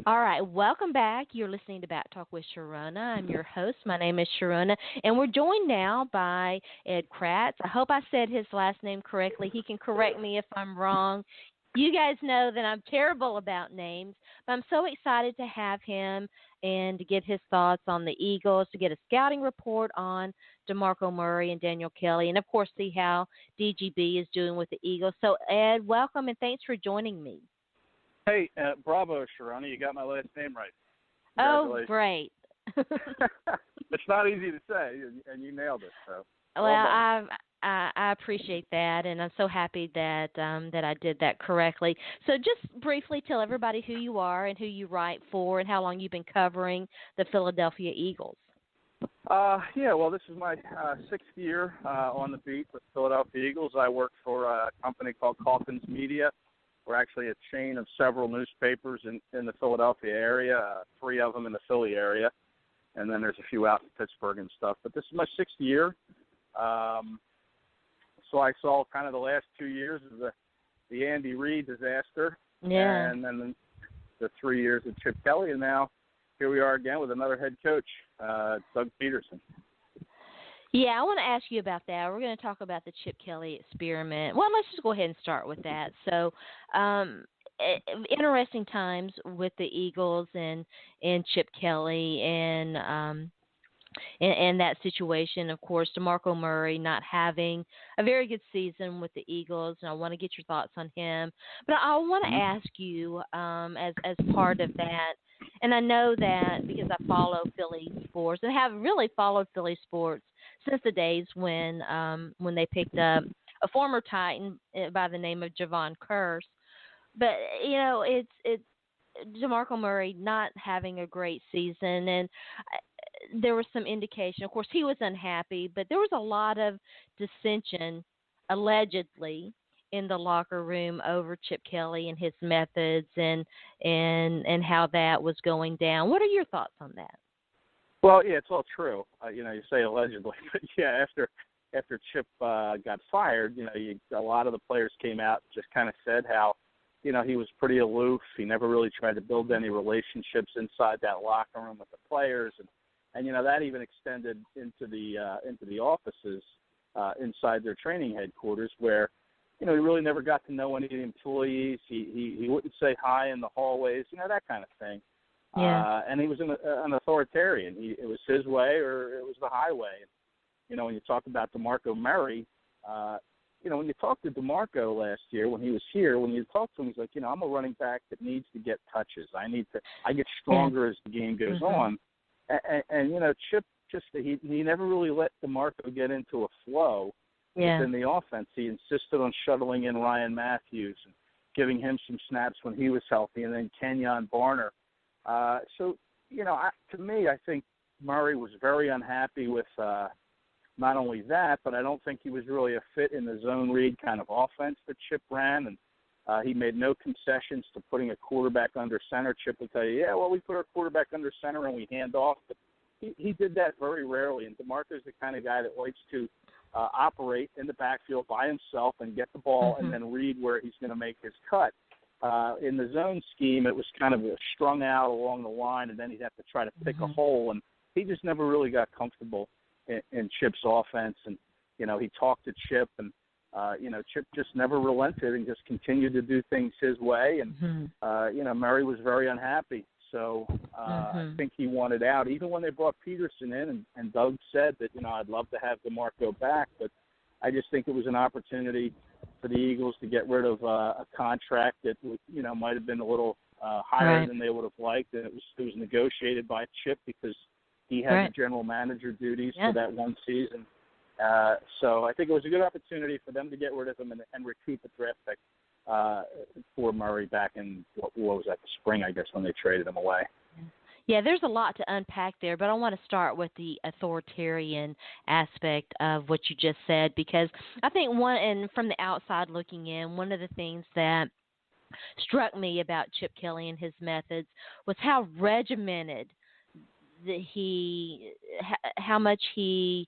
All right, welcome back. You're listening to Bat Talk with Sharona. I'm your host. My name is Sharona, and we're joined now by Ed Kracz. I hope I said his last name correctly. He can correct me if I'm wrong. You guys know that I'm terrible about names, but I'm so excited to have him and to get his thoughts on the Eagles, to get a scouting report on DeMarco Murray and Daniel Kelly, and, of course, see how DGB is doing with the Eagles. So, Ed, welcome, and thanks for joining me. Hey, bravo, Sharona. You got my last name right. Oh, great. It's not easy to say, and you nailed it. So, well, I appreciate that, and I'm so happy that that I did that correctly. So just briefly tell everybody who you are and who you write for and how long you've been covering the Philadelphia Eagles. Yeah, well, this is my sixth year on the beat with Philadelphia Eagles. I work for a company called Calkins Media. We're actually a chain of several newspapers in the Philadelphia area, three of them in the Philly area, and then there's a few out in Pittsburgh and stuff. But this is my sixth year. So I saw kind of the last 2 years of the Andy Reid disaster, and then the 3 years of Chip Kelly, and now here we are again with another head coach, Doug Peterson. Yeah, I want to ask you about that. We're going to talk about the Chip Kelly experiment. Well, let's just go ahead and start with that. So, interesting times with the Eagles and Chip Kelly and that situation. Of course, DeMarco Murray not having a very good season with the Eagles, and I want to get your thoughts on him. But I want to ask you, as part of that, and I know that because I follow Philly sports and have really followed Philly sports since the days when they picked up a former Titan by the name of Javon Curse. But you know, it's DeMarco Murray not having a great season, and there was some indication. Of course, he was unhappy, but there was a lot of dissension, allegedly, in the locker room over Chip Kelly and his methods and how that was going down. What are your thoughts on that? Well, yeah, it's all true. You say allegedly, but yeah, after Chip got fired, a lot of the players came out and just kind of said how, he was pretty aloof. He never really tried to build any relationships inside that locker room with the players, and that even extended into the offices inside their training headquarters, where he really never got to know any of the employees. He wouldn't say hi in the hallways, that kind of thing. Yeah. And he was an authoritarian. It was his way or it was the highway. When you talk about DeMarco Murray, when you talked to DeMarco last year when he was here, when you talked to him, he's like, I'm a running back that needs to get touches. I get stronger as the game goes on. And Chip he never really let DeMarco get into a flow within the offense. He insisted on shuttling in Ryan Matthews and giving him some snaps when he was healthy, and then Kenyon Barner. To me, I think Murray was very unhappy with not only that, but I don't think he was really a fit in the zone read kind of offense that Chip ran, and he made no concessions to putting a quarterback under center. Chip would tell you, we put our quarterback under center and we hand off, but he did that very rarely, and DeMarco's the kind of guy that likes to operate in the backfield by himself and get the ball and then read where he's going to make his cut. In the zone scheme, it was kind of strung out along the line, and then he'd have to try to pick a hole, and he just never really got comfortable in Chip's offense. And, he talked to Chip, and, Chip just never relented and just continued to do things his way. And, Murray was very unhappy. So I think he wanted out. Even when they brought Peterson in, and Doug said that, I'd love to have DeMarco back, but I just think it was an opportunity for the Eagles to get rid of a contract that might have been a little higher than they would have liked, and it was negotiated by Chip because he had the general manager duties for that one season. So I think it was a good opportunity for them to get rid of him and recoup a draft pick for Murray back in what was that, the spring, I guess, when they traded him away. Yeah, there's a lot to unpack there, but I want to start with the authoritarian aspect of what you just said, because I think and from the outside looking in, one of the things that struck me about Chip Kelly and his methods was how regimented how much he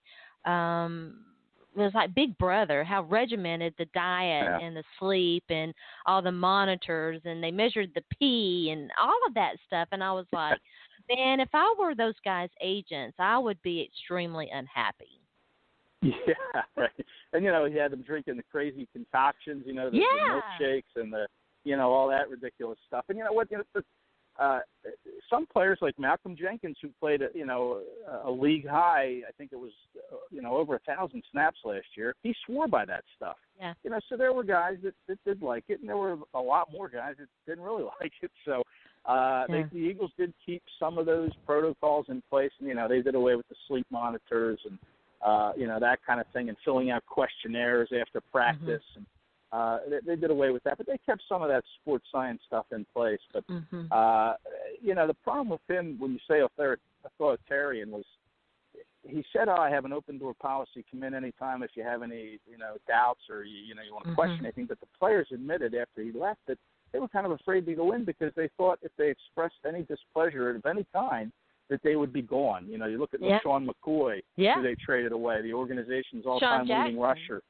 was like Big Brother, how regimented the diet Yeah. and the sleep and all the monitors, and they measured the pee and all of that stuff. And I was like, man, if I were those guys' agents, I would be extremely unhappy. Yeah, right. And he had them drinking the crazy concoctions, the milkshakes and all that ridiculous stuff. And you know what? Some players like Malcolm Jenkins, who played a league high, I think it was over 1,000 snaps last year. He swore by that stuff. Yeah. So there were guys that did like it, and there were a lot more guys that didn't really like it. So the Eagles did keep some of those protocols in place, and they did away with the sleep monitors and that kind of thing, and filling out questionnaires after practice. And they did away with that, but they kept some of that sports science stuff in place. But the problem with him, when you say authoritarian, was he said, "Oh, I have an open door policy. Come in anytime if you have any doubts or you want to question anything." But the players admitted after he left that they were kind of afraid to go in because they thought if they expressed any displeasure of any kind, that they would be gone. You look at LaShawn McCoy, who they traded away, the organization's all-time leading rusher.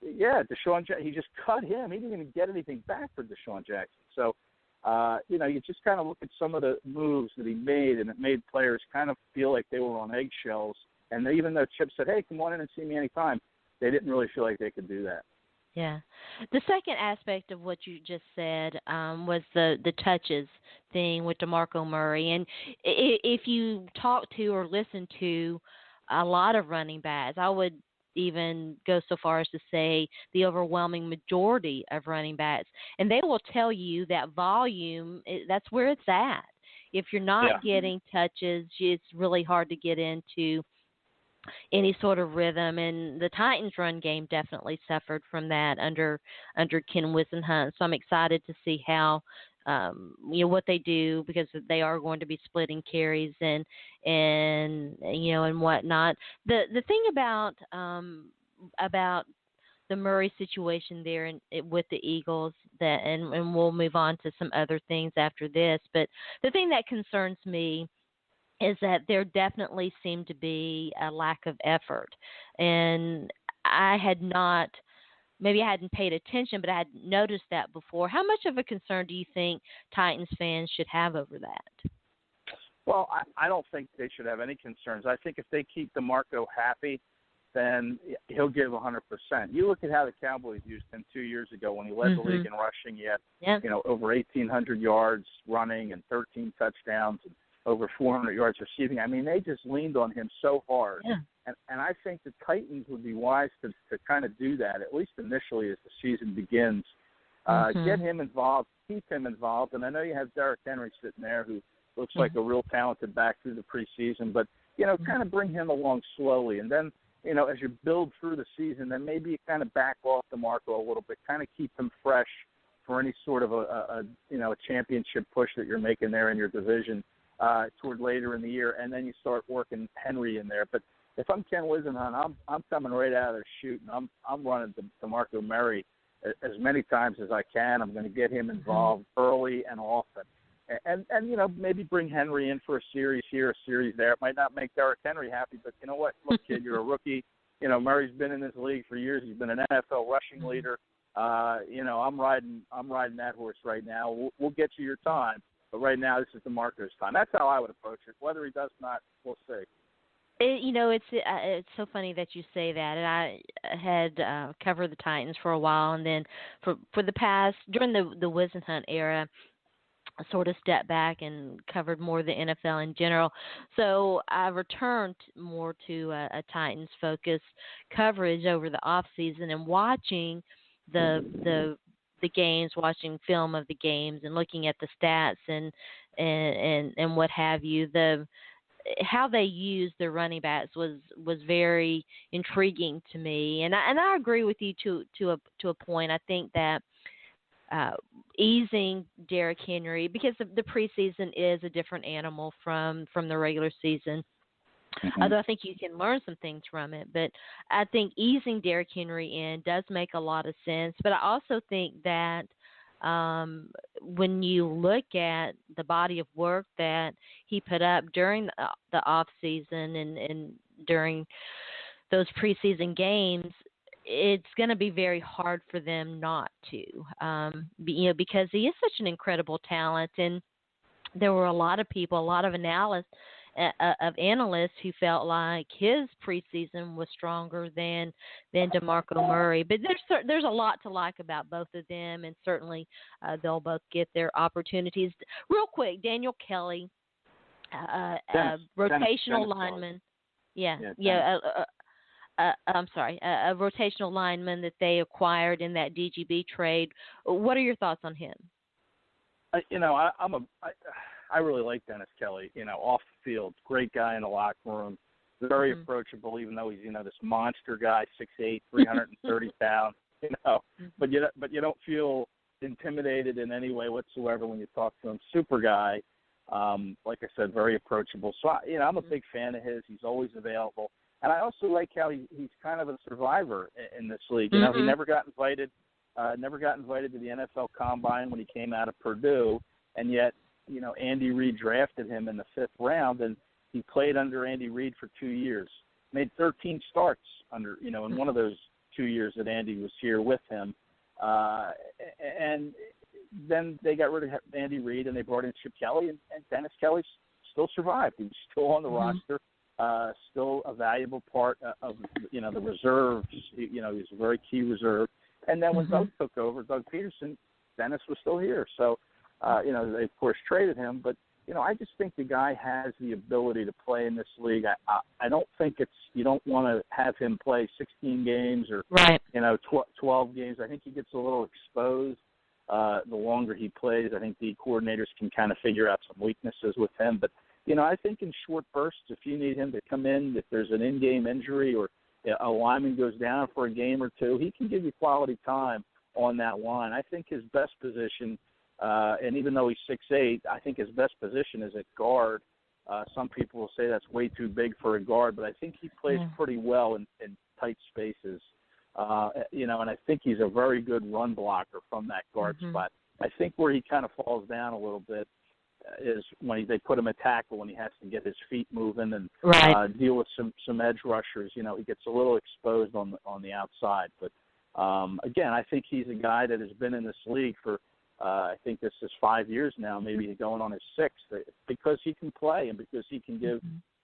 Yeah, Deshaun Jackson, he just cut him. He didn't even get anything back for Deshaun Jackson. So, you just kind of look at some of the moves that he made, and it made players kind of feel like they were on eggshells. And even though Chip said, "Hey, come on in and see me anytime," they didn't really feel like they could do that. Yeah. The second aspect of what you just said was the touches thing with DeMarco Murray. And if you talk to or listen to a lot of running backs, I would even go so far as to say the overwhelming majority of running backs, and they will tell you that volume, that's where it's at. If you're not getting touches, it's really hard to get into any sort of rhythm, and the Titans' run game definitely suffered from that under Ken Whisenhunt. So I'm excited to see how what they do, because they are going to be splitting carries and whatnot. The thing about the Murray situation there with the Eagles, and we'll move on to some other things after this, but the thing that concerns me is that there definitely seemed to be a lack of effort. And I hadn't paid attention, but I had noticed that before. How much of a concern do you think Titans fans should have over that? Well, I don't think they should have any concerns. I think if they keep DeMarco happy, then he'll give 100%. You look at how the Cowboys used him 2 years ago when he led the league in rushing. He had over 1,800 yards running and 13 touchdowns and over 400 yards receiving. I mean, they just leaned on him so hard. Yeah. And I think the Titans would be wise to kind of do that, at least initially as the season begins. Get him involved, keep him involved. And I know you have Derrick Henry sitting there who looks like a real talented back through the preseason. But, kind of bring him along slowly. And then, as you build through the season, then maybe you kind of back off DeMarco a little bit, kind of keep him fresh for any sort of a championship push that you're making there in your division. Toward later in the year, and then you start working Henry in there. But if I'm Ken Whisenhunt, I'm coming right out of the chute, and I'm running DeMarco Murray as many times as I can. I'm going to get him involved early and often, and maybe bring Henry in for a series here, a series there. It might not make Derrick Henry happy, but you know what? Look, kid, you're a rookie. Murray's been in this league for years. He's been an NFL rushing leader. I'm riding that horse right now. We'll get you your time. But right now, this is DeMarco's time. That's how I would approach it. Whether he does or not, we'll see. It's so funny that you say that. And I had covered the Titans for a while, and then for the past, during the Whisenhunt era, I sort of stepped back and covered more of the NFL in general. So I returned more to a Titans-focused coverage over the off season and watching the games, watching film of the games, and looking at the stats and what have you. How they used their running backs was very intriguing to me, and I agree with you to a point. I think that easing Derrick Henry, because the preseason is a different animal from the regular season. Although I think you can learn some things from it. But I think easing Derrick Henry in does make a lot of sense. But I also think that when you look at the body of work that he put up during the off season and during those preseason games, it's going to be very hard for them not to, because he is such an incredible talent. And there were a lot of people, a lot of analysts who felt like his preseason was stronger than DeMarco Murray. But there's a lot to like about both of them, and certainly they'll both get their opportunities. Real quick, Daniel Kelly, rotational lineman. I'm sorry, a rotational lineman that they acquired in that DGB trade. What are your thoughts on him? I really like Dennis Kelly. Off the field, great guy in the locker room, very approachable. Even though he's this monster guy, 6'8", 330 pounds. But you don't feel intimidated in any way whatsoever when you talk to him. Super guy. Like I said, very approachable. So I'm a big fan of his. He's always available. And I also like how he's kind of a survivor in this league. He never got invited to the NFL Combine when he came out of Purdue, and yet, Andy Reid drafted him in the 5th round, and he played under Andy Reid for 2 years. Made 13 starts under, in one of those 2 years that Andy was here with him. And then they got rid of Andy Reid, and they brought in Chip Kelly, and Dennis Kelly still survived. He was still on the roster. Still a valuable part of the reserves. He's a very key reserve. And then when Doug took over, Doug Peterson, Dennis was still here. So, they of course traded him. But I just think the guy has the ability to play in this league. I don't think you don't want to have him play 16 games or 12 games. I think he gets a little exposed the longer he plays. I think the coordinators can kind of figure out some weaknesses with him, but. I think in short bursts, if you need him to come in, if there's an in-game injury or a lineman goes down for a game or two, he can give you quality time on that line. I think his best position, and even though he's 6'8", I think his best position is at guard. Some people will say that's way too big for a guard, but I think he plays pretty well in tight spaces. And I think he's a very good run blocker from that guard spot. I think where he kind of falls down a little bit is when they put him at tackle, when he has to get his feet moving and deal with some edge rushers. He gets a little exposed on the outside. But again, I think he's a guy that has been in this league for I think this is 5 years now, maybe going on his 6th, because he can play and because he can give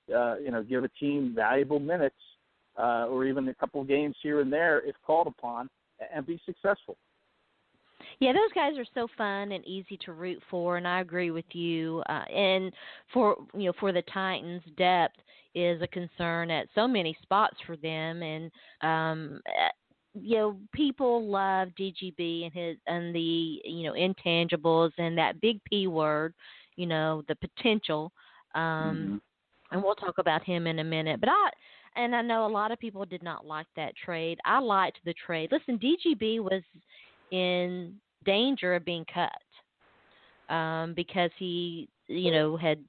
give a team valuable minutes or even a couple of games here and there if called upon, and be successful. Yeah, those guys are so fun and easy to root for, and I agree with you. And for the Titans, depth is a concern at so many spots for them. And people love DGB and the intangibles and that big P word, the potential. And we'll talk about him in a minute. But I know a lot of people did not like that trade. I liked the trade. Listen, DGB was in danger of being cut because he, had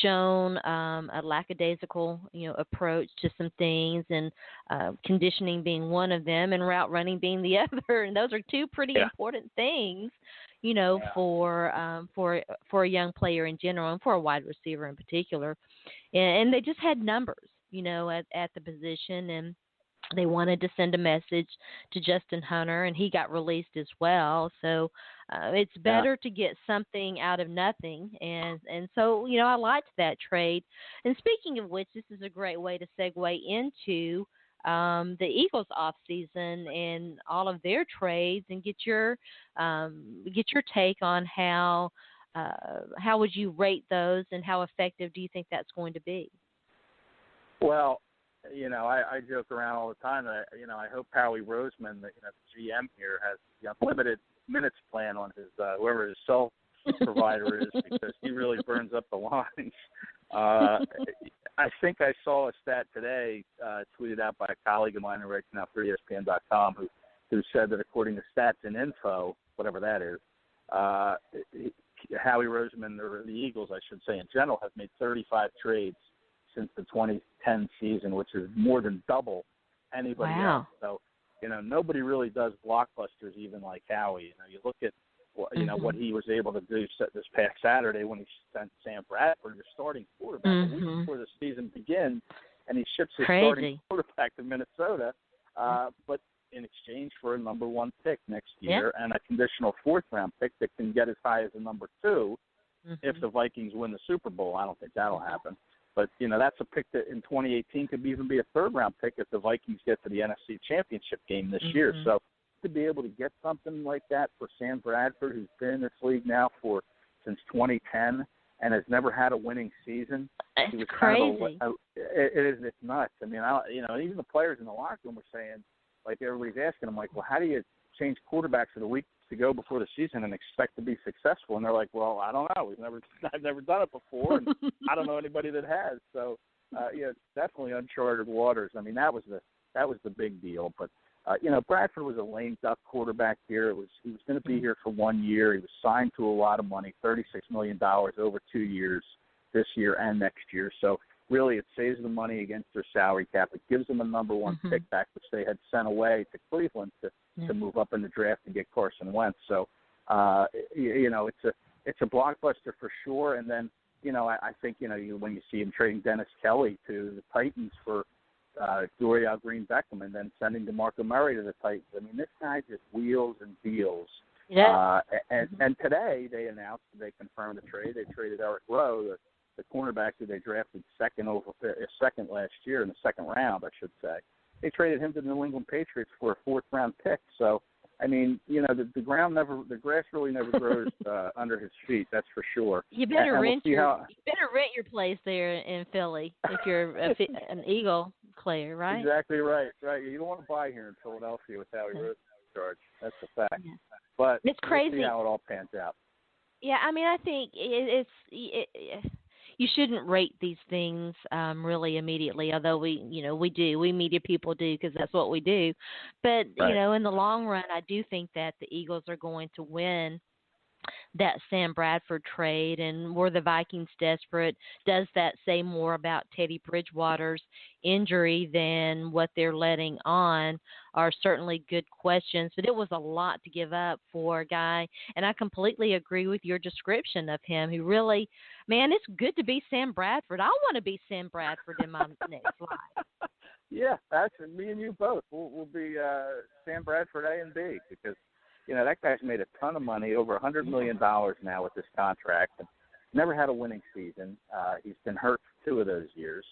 shown a lackadaisical, approach to some things, and conditioning being one of them, and route running being the other. And those are two pretty important things, for a young player in general, and for a wide receiver in particular. And they just had numbers, at the position, and they wanted to send a message to Justin Hunter, and he got released as well. So it's better to get something out of nothing. And so, I liked that trade. And speaking of which, this is a great way to segue into the Eagles off season and all of their trades, and get your take on how would you rate those, and how effective do you think that's going to be? Well, I joke around all the time that, I hope Howie Roseman, the GM here, has the unlimited minutes plan on his, whoever his cell provider is, because he really burns up the lines. I think I saw a stat today, tweeted out by a colleague of mine who writes now for ESPN.com, who said that according to Stats and Info, whatever that is, Howie Roseman, or the Eagles, I should say, in general, have made 35 trades since the 2010 season, which is more than double anybody else. So, nobody really does blockbusters even like Howie. You look at, what he was able to do this past Saturday when he sent Sam Bradford, your starting quarterback, a week before the season begins, and he ships his starting quarterback to Minnesota, but in exchange for a number 1 pick next year and a conditional 4th-round pick that can get as high as a number 2 if the Vikings win the Super Bowl. I don't think that'll happen. But, that's a pick that in 2018 could even be a 3rd-round pick if the Vikings get to the NFC Championship game this year. So to be able to get something like that for Sam Bradford, who's been in this league now since 2010 and has never had a winning season. It's crazy. It's nuts. I mean, even the players in the locker room were saying, like, everybody's asking them, like, well, how do you change quarterbacks of the week to go before the season and expect to be successful? And they're like, well, I don't know. I've never done it before, and I don't know anybody that has. So, it's definitely uncharted waters. I mean, that was the big deal. But Bradford was a lame duck quarterback here. He was going to be here for 1 year. He was signed to a lot of money, $36 million over 2 years, this year and next year. So really, it saves the money against their salary cap. It gives them a number 1 pick back, which they had sent away to Cleveland to move up in the draft and get Carson Wentz. So, it's a blockbuster for sure. And then, I think, when you see him trading Dennis Kelly to the Titans for Dorial Green-Beckham and then sending DeMarco Murray to the Titans. I mean, this guy just wheels and deals. Yeah. And today they confirmed the trade. They traded Eric Rowe, the cornerback who they drafted second last year in the 2nd round, I should say. They traded him to the New England Patriots for a 4th-round pick. So, I mean, the grass really never grows under his feet. That's for sure. You better rent your place there in Philly if you're an Eagle player, right? Exactly right. Right. You don't want to buy here in Philadelphia with Howie Roseman in charge. That's a fact. Yeah. But it's crazy. We'll see how it all pans out. Yeah, I mean, I think you shouldn't rate these things really immediately, although we media people do because that's what we do. But, in the long run, I do think that the Eagles are going to win that Sam Bradford trade. And were the Vikings desperate? Does that say more about Teddy Bridgewater's injury than what they're letting on? Are certainly good questions, but it was a lot to give up for a guy. And I completely agree with your description of him. He really, man, it's good to be Sam Bradford. I want to be Sam Bradford in my next life. Yeah, actually, me and you both. We'll be Sam Bradford A and B because, that guy's made a ton of money, over $100 million now with this contract. And never had a winning season. He's been hurt for 2 of those years.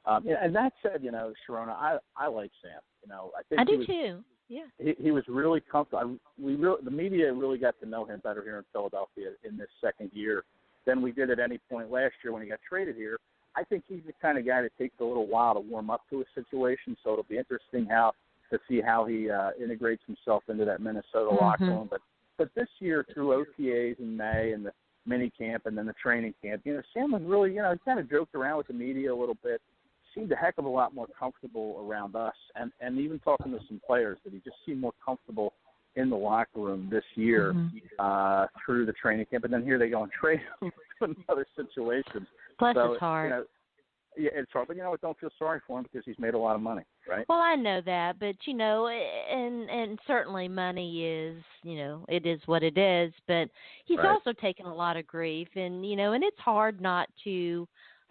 And that said, Sharona, I like Sam. I think too. Yeah. He was really comfortable. The media really got to know him better here in Philadelphia in this 2nd year than we did at any point last year when he got traded here. I think he's the kind of guy that takes a little while to warm up to a situation, so it'll be interesting to see how he integrates himself into that Minnesota locker room. But this year through OTAs in May and the mini camp and then the training camp, Sam was really, he kind of joked around with the media a little bit, seemed a heck of a lot more comfortable around us, and even talking to some players that he just seemed more comfortable in the locker room this year through the training camp. And then here they go and trade him to another situation. Plus it's hard. Yeah, it's hard, but don't feel sorry for him because he's made a lot of money, right? Well, I know that, but and certainly money is, it is what it is. But he's also taken a lot of grief, and and it's hard not to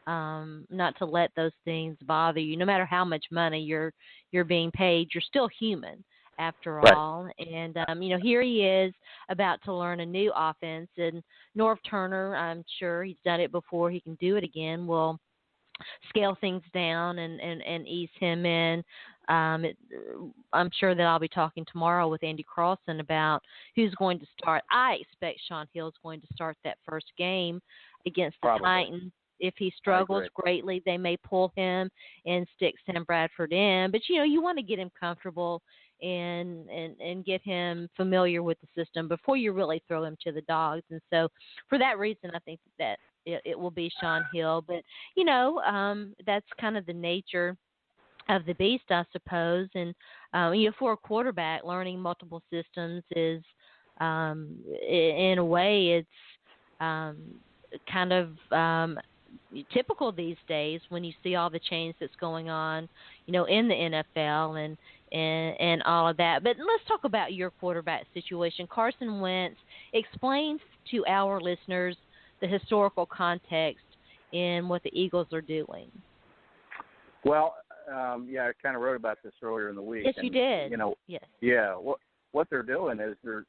let those things bother you. No matter how much money you're being paid, you're still human after all. And here he is about to learn a new offense, and Norv Turner, I'm sure he's done it before. He can do it again. Will scale things down and ease him in. I'm sure that I'll be talking tomorrow with Andy Carlson about who's going to start. I expect Shaun Hill is going to start that first game against the Titans. If he struggles greatly, they may pull him and stick Sam Bradford in. But, you want to get him comfortable and get him familiar with the system before you really throw him to the dogs. And so for that reason, I think that it will be Shaun Hill. But, that's kind of the nature of the beast, I suppose. And, for a quarterback, learning multiple systems is, in a way, it's kind of typical these days when you see all the change that's going on, in the NFL and all of that. But let's talk about your quarterback situation. Carson Wentz, explains to our listeners the historical context in what the Eagles are doing. Well, I kind of wrote about this earlier in the week. Yes, and, you did. You know, yes. Yeah. What they're doing is they're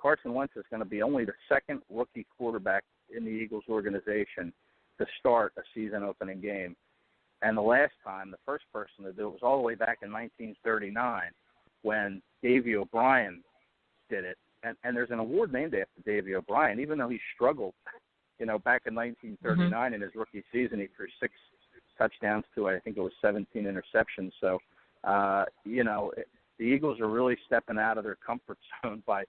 Carson Wentz is going to be only the second rookie quarterback in the Eagles organization to start a season-opening game. And the last time, the first person to do it was all the way back in 1939 when Davey O'Brien did it. And there's an award named after Davey O'Brien, even though he struggled, back in 1939 in his rookie season. He threw 6 touchdowns to, I think it was 17 interceptions. So, the Eagles are really stepping out of their comfort zone by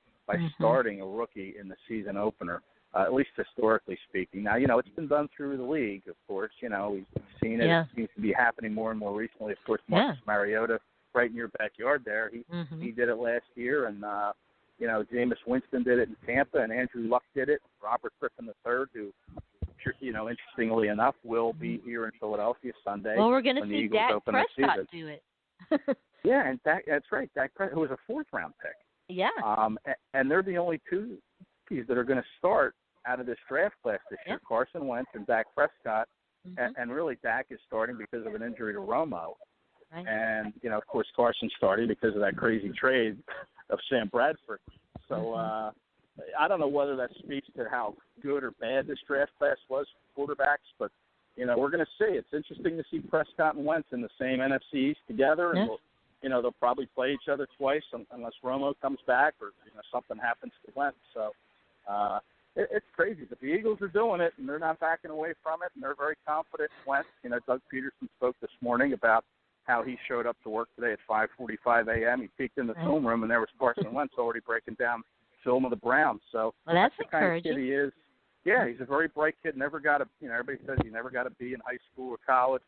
starting a rookie in the season opener, at least historically speaking. Now, it's been done through the league, of course. We've seen it. Yeah. It seems to be happening more and more recently. Of course, Marcus Mariota, right in your backyard there, he did it last year. And, Jameis Winston did it in Tampa, and Andrew Luck did it. Robert Griffin III, who, interestingly enough, will be here in Philadelphia Sunday. Well, we're going to when the see Eagles Dak open Prescott the season. do it. Yeah, and that's right. Dak Prescott, who was a 4th-round pick. Yeah. And they're the only two rookies that are going to start out of this draft class this year, Carson Wentz and Dak Prescott. And really Dak is starting because of an injury to Romo. Right. And, of course, Carson's starting because of that crazy trade of Sam Bradford. So I don't know whether that speaks to how good or bad this draft class was for quarterbacks, but, we're going to see. It's interesting to see Prescott and Wentz in the same NFC East together. And they'll probably play each other twice unless Romo comes back or something happens to Wentz. So it's crazy. But the Eagles are doing it, and they're not backing away from it, and they're very confident in Wentz. Doug Peterson spoke this morning about how he showed up to work today at 5:45 a.m. He peeked in the film room, and there was Carson Wentz already breaking down film of the Browns. So that's the kind of encouraging. kid he is. Yeah, he's a very bright kid. Never got a, everybody says he never got to be in high school or college.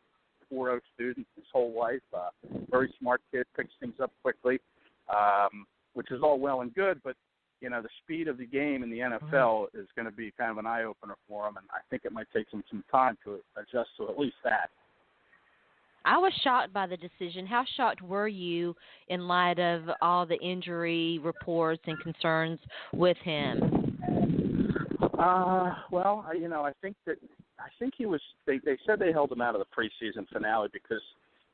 4.0 student his whole life. Very smart kid, picks things up quickly, which is all well and good. But the speed of the game in the NFL is going to be kind of an eye opener for him, and I think it might take him some time to adjust to at least that. I was shocked by the decision. How shocked were you in light of all the injury reports and concerns with him? Well, I think he was. They said they held him out of the preseason finale because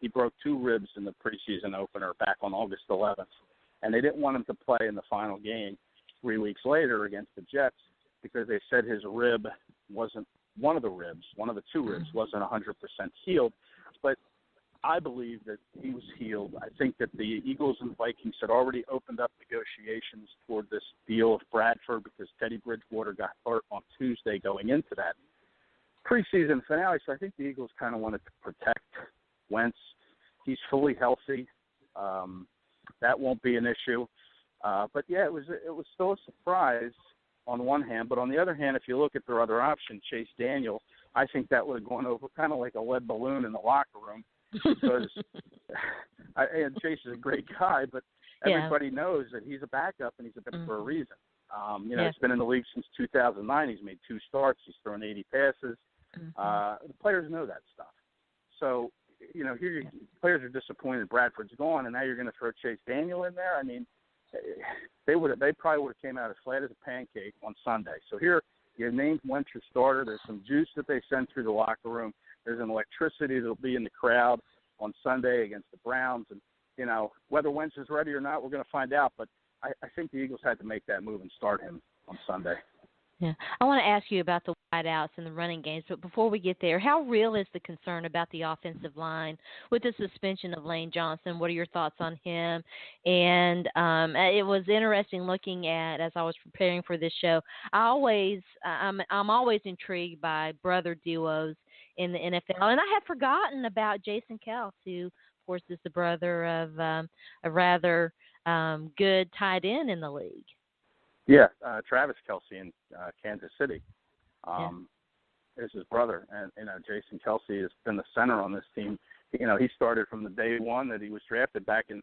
he broke 2 ribs in the preseason opener back on August 11th, and they didn't want him to play in the final game 3 weeks later against the Jets because they said his rib wasn't one of the 2 ribs wasn't 100% healed, but I believe that he was healed. I think that the Eagles and Vikings had already opened up negotiations toward this deal with Bradford because Teddy Bridgewater got hurt on Tuesday going into that preseason finale. So I think the Eagles kind of wanted to protect Wentz. He's fully healthy. That won't be an issue. But, yeah, it was still a surprise on one hand. But on the other hand, if you look at their other option, Chase Daniel, I think that would have gone over kind of like a lead balloon in the locker room. Because and Chase is a great guy, but everybody knows that he's a backup and he's a backup for a reason. He's been in the league since 2009. He's made 2 starts. He's thrown 80 passes. The players know that stuff. So, here players are disappointed Bradford's gone, and now you're going to throw Chase Daniel in there. I mean, they probably would have came out as flat as a pancake on Sunday. So here you named Wentz your starter. There's some juice that they send through the locker room. There's an electricity that will be in the crowd on Sunday against the Browns. And, whether Wentz is ready or not, we're going to find out. But I think the Eagles had to make that move and start him on Sunday. Yeah. I want to ask you about the wideouts and the running games. But before we get there, how real is the concern about the offensive line with the suspension of Lane Johnson? What are your thoughts on him? And it was interesting looking at, as I was preparing for this show, I'm always intrigued by brother duos in the NFL. And I had forgotten about Jason Kelce, who, of course, is the brother of a rather good tight end in the league. Yeah, Travis Kelce in Kansas City is his brother. And, Jason Kelce has been the center on this team. He started from the day one that he was drafted back in,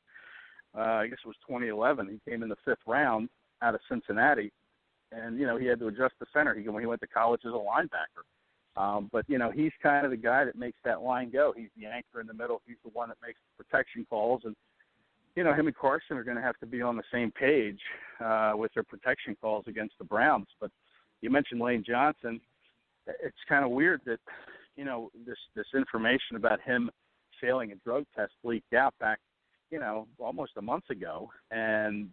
I guess it was 2011. He came in the 5th round out of Cincinnati. And, he had to adjust the center. When he went to college as a linebacker. But, he's kind of the guy that makes that line go. He's the anchor in the middle. He's the one that makes the protection calls. And, him and Carson are going to have to be on the same page with their protection calls against the Browns. But you mentioned Lane Johnson. It's kind of weird that, this information about him failing a drug test leaked out back, almost a month ago. And,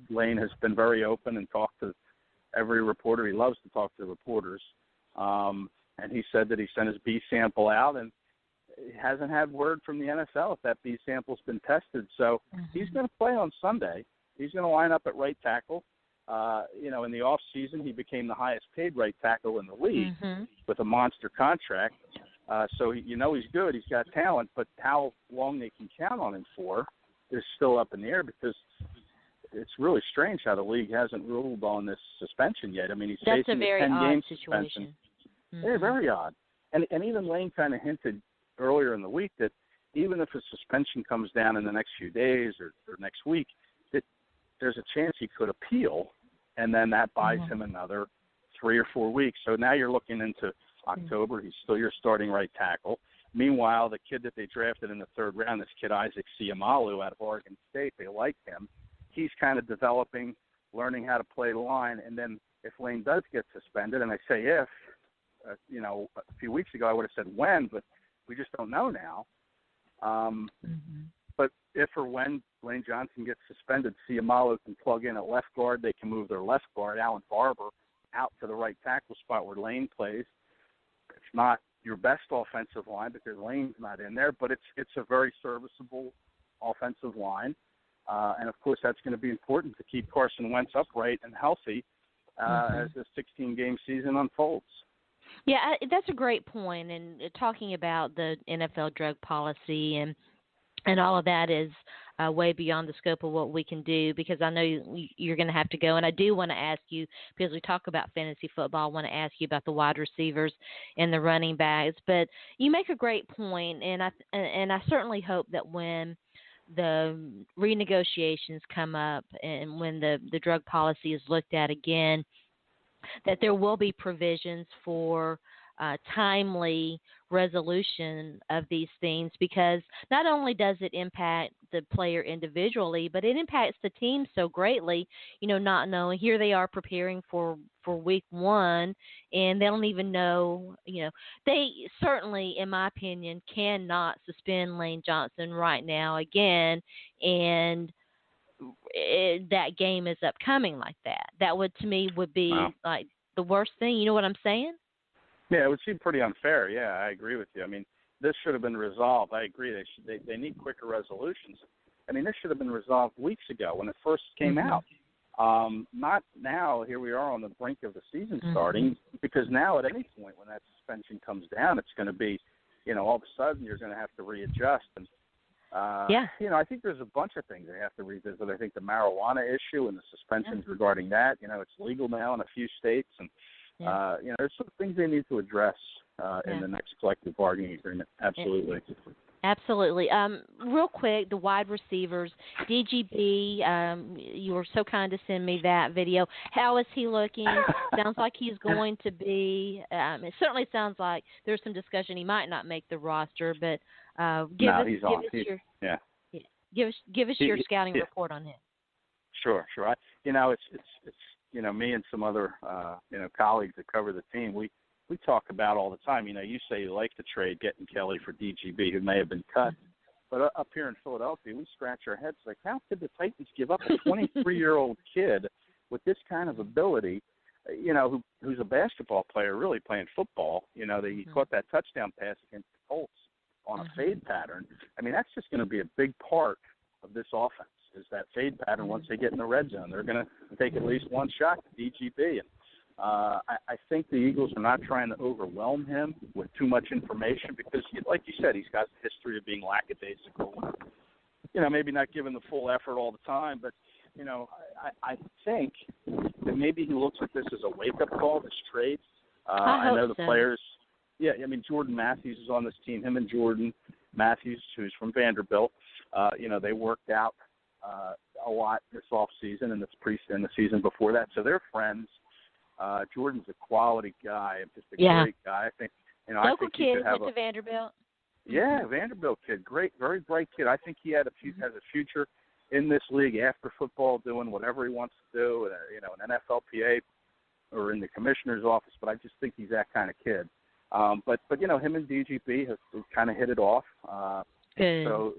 Lane has been very open and talked to every reporter. He loves to talk to reporters. And he said that he sent his B sample out, and he hasn't had word from the NFL if that B sample's been tested. So he's going to play on Sunday. He's going to line up at right tackle. In the off season, he became the highest paid right tackle in the league with a monster contract. So he's good. He's got talent, but how long they can count on him for is still up in the air, because it's really strange how the league hasn't ruled on this suspension yet. I mean, he's facing a 10-game suspension. Yeah, very odd. And even Lane kind of hinted earlier in the week that even if a suspension comes down in the next few days or next week, that there's a chance he could appeal, and then that buys him another 3 or 4 weeks. So now you're looking into October. He's still your starting right tackle. Meanwhile, the kid that they drafted in the third round, this kid Isaac Siamalu out of Oregon State, they like him. He's kind of developing, learning how to play the line. And then if Lane does get suspended, and I say if, a few weeks ago I would have said when, but we just don't know now. But if or when Lane Johnson gets suspended, Siamalu can plug in at left guard. They can move their left guard, Alan Barber, out to the right tackle spot where Lane plays. It's not your best offensive line because Lane's not in there, but it's a very serviceable offensive line. And, of course, that's going to be important to keep Carson Wentz upright and healthy as the 16-game season unfolds. Yeah, that's a great point. And talking about the NFL drug policy and all of that is way beyond the scope of what we can do, because I know you're going to have to go. And I do want to ask you, because we talk about fantasy football, I want to ask you about the wide receivers and the running backs. But you make a great point, and I certainly hope that when the renegotiations come up and when the drug policy is looked at again, that there will be provisions for timely resolution of these things, because not only does it impact the player individually, but it impacts the team so greatly, not knowing. Here they are preparing for week one, and they don't even know, they certainly, in my opinion, cannot suspend Lane Johnson right now again, and that game is upcoming like that. That would, to me, would be like the worst thing. You know what I'm saying? Yeah, it would seem pretty unfair. Yeah, I agree with you. I mean, this should have been resolved. I agree. They need quicker resolutions. I mean, this should have been resolved weeks ago when it first came out. Not now. Here we are on the brink of the season starting, because now at any point when that suspension comes down, it's going to be, all of a sudden you're going to have to readjust. And I think there's a bunch of things they have to revisit. I think the marijuana issue and the suspensions regarding that, it's legal now in a few states, and there's some things they need to address in the next collective bargaining agreement. Absolutely. Absolutely. Real quick, the wide receivers, DGB, you were so kind to send me that video. How is he looking? Sounds like he's going to be. It certainly sounds like there's some discussion he might not make the roster, but give us your scouting report on him. Sure. It's me and some other colleagues that cover the team. We talk about all the time. You say you like the trade, getting Kelly for DGB, who may have been cut. But up here in Philadelphia, we scratch our heads like, how could the Titans give up a 23-year-old kid with this kind of ability, who's a basketball player, really playing football? He caught that touchdown pass against the Colts on a fade pattern. I mean, that's just going to be a big part of this offense, is that fade pattern. Once they get in the red zone, they're going to take at least one shot to DGB. And I think the Eagles are not trying to overwhelm him with too much information, because, like you said, he's got a history of being lackadaisical. Maybe not giving the full effort all the time, but, I think that maybe he looks at this as a wake-up call, this trade. I know the players. Yeah, I mean, Jordan Matthews is on this team. Him and Jordan Matthews, who's from Vanderbilt, they worked out a lot this off season and the season before that, so they're friends. Jordan's a quality guy, just a great guy. I think local kid went to Vanderbilt. Yeah, Vanderbilt kid, great, very bright kid. I think he has a future in this league after football, doing whatever he wants to do, an NFLPA or in the commissioner's office. But I just think he's that kind of kid. But him and DGB have kind of hit it off. Good. So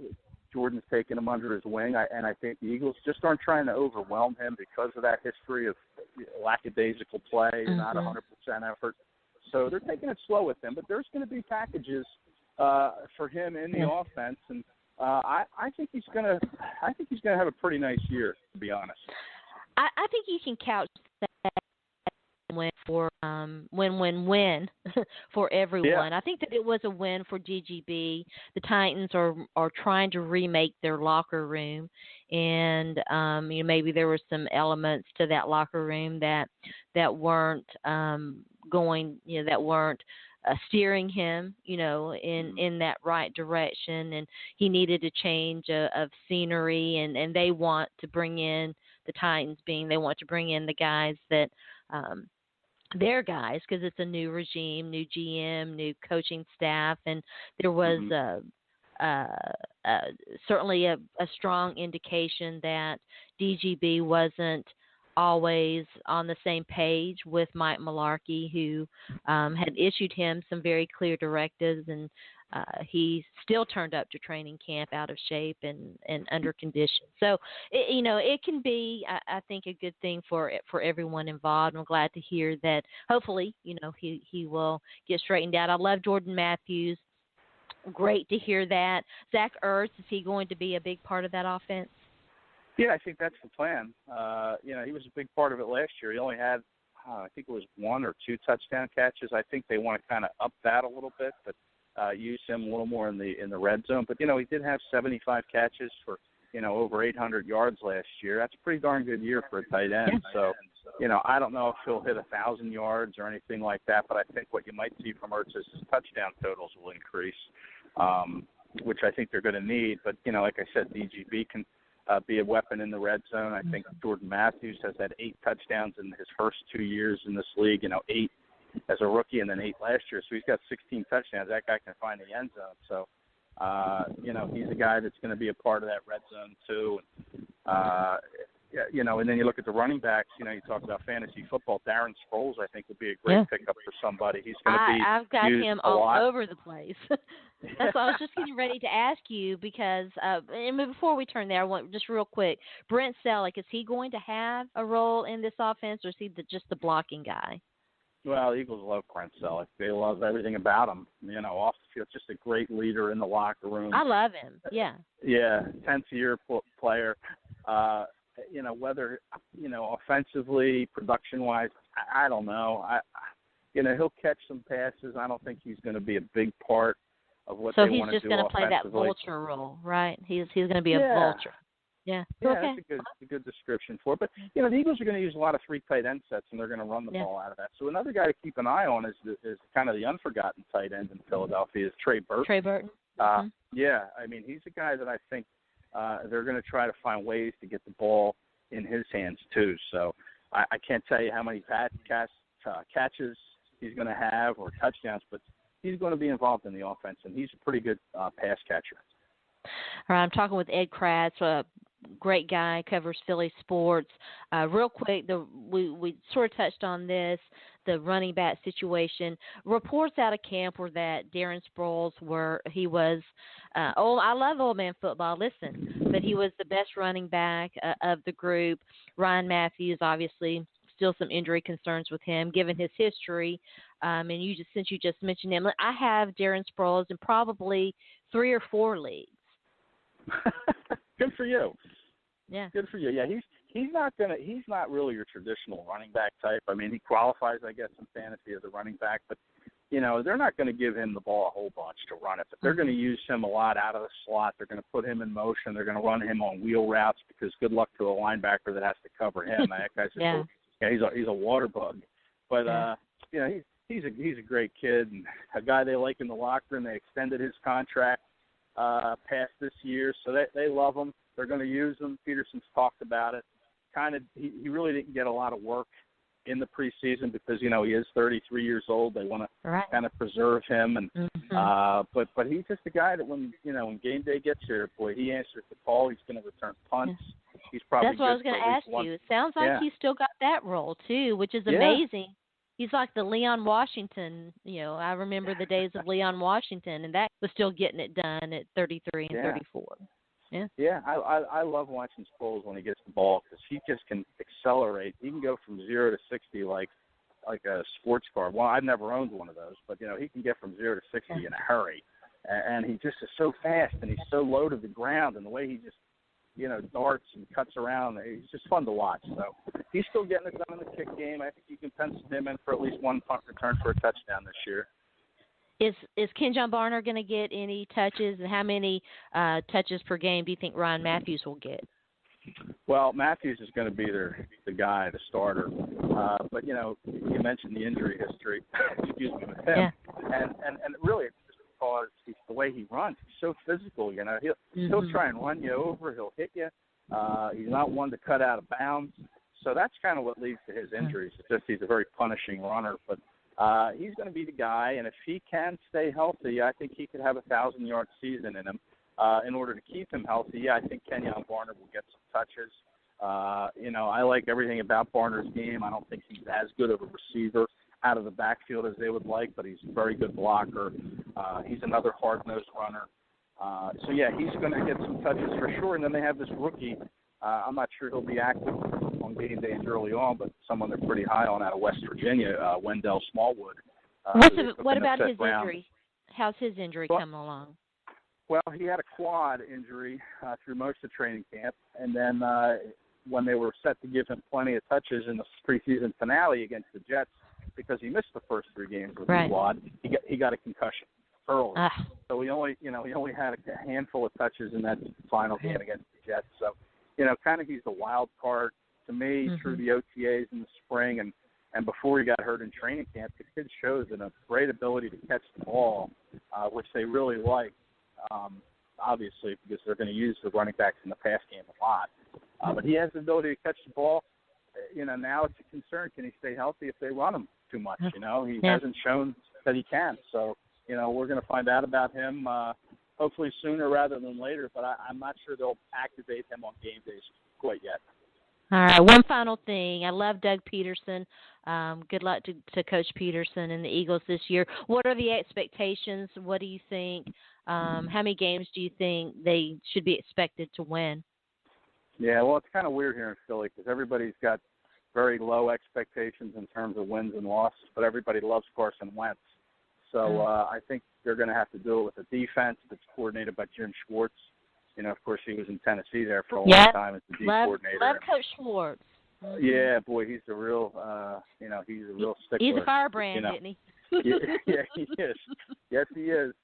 Jordan's taking him under his wing, and I think the Eagles just aren't trying to overwhelm him because of that history of lackadaisical play, not 100% effort. So they're taking it slow with him, but there's going to be packages for him in the offense, and I think he's going to have a pretty nice year, to be honest. I think you can couch that win for win for everyone. Yeah. I think that it was a win for DGB. The Titans are trying to remake their locker room, and maybe there were some elements to that locker room that weren't that weren't steering him, in that right direction, and he needed a change of scenery, and they want to bring in the Titans, they want to bring in the guys that their guys, because it's a new regime, new GM, new coaching staff, and there was certainly a strong indication that DGB wasn't always on the same page with Mike Mularkey, who had issued him some very clear directives, and he still turned up to training camp out of shape and under condition. So, it can be, I think, a good thing for everyone involved. I'm glad to hear that. Hopefully, he will get straightened out. I love Jordan Matthews. Great to hear that. Zach Ertz, is he going to be a big part of that offense? Yeah, I think that's the plan. He was a big part of it last year. He only had, I think it was 1 or 2 touchdown catches. I think they want to kind of up that a little bit, but use him a little more in the red zone. But, he did have 75 catches for, over 800 yards last year. That's a pretty darn good year for a tight end. So, I don't know if he'll hit 1,000 yards or anything like that, but I think what you might see from Ertz is his touchdown totals will increase, which I think they're going to need. But, like I said, DGB can be a weapon in the red zone. I think Jordan Matthews has had 8 touchdowns in his first 2 years in this league, 8 as a rookie and then 8 last year. So he's got 16 touchdowns. That guy can find the end zone. So, he's a guy that's going to be a part of that red zone too. And then you look at the running backs, you talk about fantasy football. Darren Sproles, I think, would be a great pickup for somebody. He's going to be I've got used him a all lot. over the place. That's why I was just getting ready to ask you, because and before we turn there, I want just real quick, Brent Selleck, is he going to have a role in this offense, or is he just the blocking guy? Well, the Eagles love Brent Selleck. They love everything about him. Off the field, just a great leader in the locker room. I love him. Yeah. Yeah, 10th year player. Whether offensively, production-wise, I don't know. He'll catch some passes. I don't think he's going to be a big part of what they want to do. So he's just going to play that vulture role, right? He's going to be a vulture. Yeah. Yeah, okay. That's a good description for it. But, the Eagles are going to use a lot of 3 tight end sets, and they're going to run the ball out of that. So another guy to keep an eye on is kind of the unforgotten tight end in Philadelphia is Trey Burton. Trey Burton. Yeah, he's a guy that I think they're going to try to find ways to get the ball in his hands too. So I can't tell you how many catches he's going to have or touchdowns, but he's going to be involved in the offense, and he's a pretty good pass catcher. All right, I'm talking with Ed Kracz, a great guy, covers Philly sports. Real quick, we sort of touched on this, the running back situation. Reports out of camp were that Darren Sproles I love old man football, listen, but he was the best running back of the group. Ryan Matthews, obviously, still some injury concerns with him, given his history. And since you just mentioned him, I have Darren Sproles in probably 3 or 4 leagues. Good for you. Yeah. Good for you. Yeah, he's not really your traditional running back type. He qualifies, I guess, in fantasy as a running back, but they're not going to give him the ball a whole bunch to run it. But they're going to use him a lot out of the slot. They're going to put him in motion. They're going to run him on wheel routes, because good luck to a linebacker that has to cover him. That guy's he's a water bug. But he's a great kid and a guy they like in the locker room. They extended his contract past this year, so they love him. They're going to use him. Peterson's talked about it. He really didn't get a lot of work in the preseason because he is 33 years old. They want to kind of preserve him, and but he's just a guy that when game day gets here, boy, he answers the call. He's going to return punts. He's probably that's what I was going to ask you. It sounds like he's still got that role too, which is amazing. He's like the Leon Washington. I remember the days of Leon Washington, and that was still getting it done at 33 and 34. Yeah. Yeah, I love watching Sproles when he gets the ball because he just can accelerate. He can go from 0 to 60 like a sports car. Well, I've never owned one of those, but he can get from 0 to 60 in a hurry, and he just is so fast and he's so low to the ground, and the way he just darts and cuts around, he's just fun to watch. So he's still getting it done in the kick game. I think you can pencil him in for at least one punt return for a touchdown this year. Is Kenjon Barner going to get any touches, and how many touches per game do you think Ryan Matthews will get? Well, Matthews is going to be the guy, the starter. But you mentioned the injury history. Excuse me, with him, and really it's just because the way he runs. He's so physical. He'll try and run you over. He'll hit you. He's not one to cut out of bounds. So that's kind of what leads to his injuries. It's just he's a very punishing runner, but. He's going to be the guy, and if he can stay healthy, I think he could have a 1,000-yard season in him. In order to keep him healthy, I think Kenjon Barner will get some touches. I like everything about Barner's game. I don't think he's as good of a receiver out of the backfield as they would like, but he's a very good blocker. He's another hard-nosed runner. He's going to get some touches for sure. And then they have this rookie. I'm not sure he'll be active on game days early on, but someone they're pretty high on out of West Virginia, Wendell Smallwood. What about his injury? How's his injury coming along? Well, he had a quad injury through most of training camp, and then when they were set to give him plenty of touches in the preseason finale against the Jets, because he missed the first 3 games with the quad, he got a concussion early. So he only had a handful of touches in that final game against the Jets. So. Kind of he's the wild card to me through the OTAs in the spring and before he got hurt in training camp. The kid shows a great ability to catch the ball, which they really like, obviously, because they're going to use the running backs in the pass game a lot. But he has the ability to catch the ball. Now it's a concern. Can he stay healthy if they run him too much? He hasn't shown that he can. So, we're going to find out about him hopefully sooner rather than later, but I'm not sure they'll activate him on game days quite yet. All right, one final thing. I love Doug Peterson. Good luck to Coach Peterson and the Eagles this year. What are the expectations? What do you think? How many games do you think they should be expected to win? Yeah, well, it's kind of weird here in Philly because everybody's got very low expectations in terms of wins and losses, but everybody loves Carson Wentz. So I think they're going to have to do it with a defense that's coordinated by Jim Schwartz. Of course, he was in Tennessee there for a long time as the D coordinator. Love Coach Schwartz. Yeah, boy, he's a real, he's a real stickler. He's a firebrand, isn't he? Yeah, he is. Yes, he is.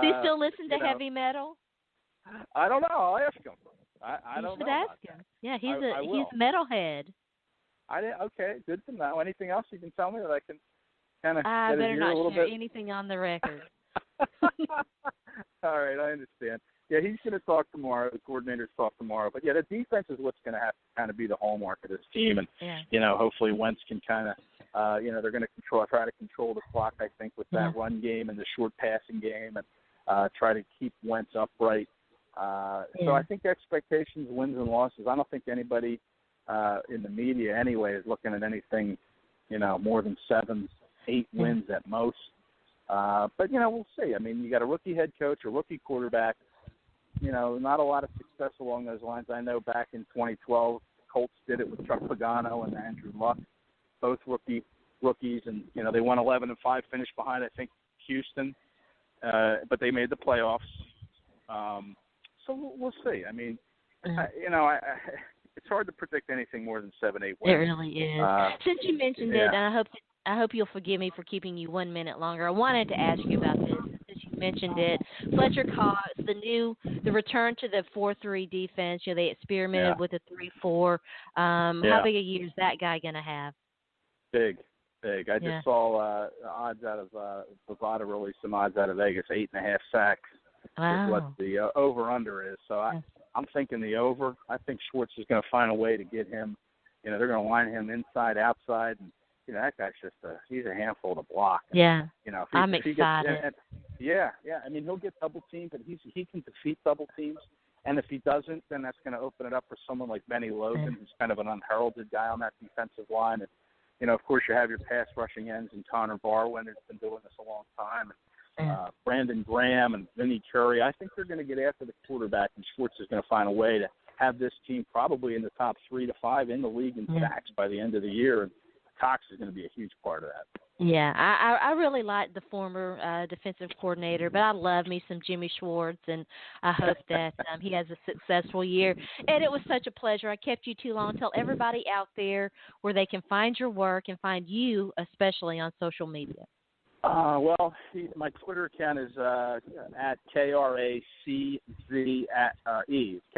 Do you still listen to heavy metal? I don't know. I'll ask him. I don't know. You should ask him. Yeah, he's a metalhead. Okay, good to know. Anything else you can tell me that I can kind of I better not share bit? anything on the record. All right, I understand. Yeah, he's going to talk tomorrow. The coordinators talk tomorrow. But, the defense is what's going to have to kind of be the hallmark of this team. And, hopefully Wentz can kind of, they're going to try to control the clock, I think, with that run game and the short passing game and try to keep Wentz upright. So I think expectations, wins and losses, I don't think anybody in the media anyway is looking at anything, more than 7, 8 wins at most. But, we'll see. I mean, you got a rookie head coach, a rookie quarterback. Not a lot of success along those lines. I know back in 2012, Colts did it with Chuck Pagano and Andrew Luck, both rookies, and they won 11-5, finished behind I think Houston, but they made the playoffs. So we'll see. I mean, it's hard to predict anything more than 7, 8 wins. It really is. Since you mentioned it, and I hope you'll forgive me for keeping you 1 minute longer. I wanted to ask you about this. Since you mentioned it, Fletcher Cox, the return to the 4-3 defense. They experimented with a 3-4. How big a year is that guy going to have? Big. I just saw odds out of Bovada released some odds out of Vegas, 8.5 sacks. Wow. Is what the over-under is. So I'm thinking the over. I think Schwartz is going to find a way to get him. They're going to line him inside, outside, and that guy's he's a handful to block. Yeah. I'm I excited. mean, he'll get double teamed, but he can defeat double teams. And if he doesn't, then that's going to open it up for someone like Benny Logan, who's kind of an unheralded guy on that defensive line. And, of course, you have your pass rushing ends and Connor Barwin, who's been doing this a long time, and Brandon Graham and Vinnie Curry. I think they're going to get after the quarterback, and Schwartz is going to find a way to have this team probably in the top 3 to 5 in the league in sacks by the end of the year. And Cox is going to be a huge part of that. Yeah, I really like the former defensive coordinator, but I love me some Jimmy Schwartz, and I hope that he has a successful year. And it was such a pleasure. I kept you too long. Tell everybody out there where they can find your work and find you, especially on social media. Well, my Twitter account is at KRACZE.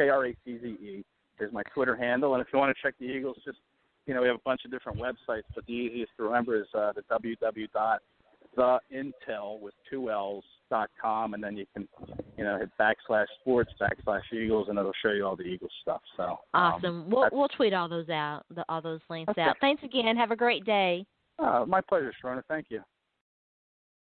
KRACZE is my Twitter handle. And if you want to check the Eagles, just, we have a bunch of different websites, but the easiest to remember is the www.theintel with 2 L's.com, and then you can, hit /sports/Eagles, and it'll show you all the Eagles stuff. So awesome. We'll tweet all those out, all those links out. Thanks again. Have a great day. My pleasure, Sharona. Thank you.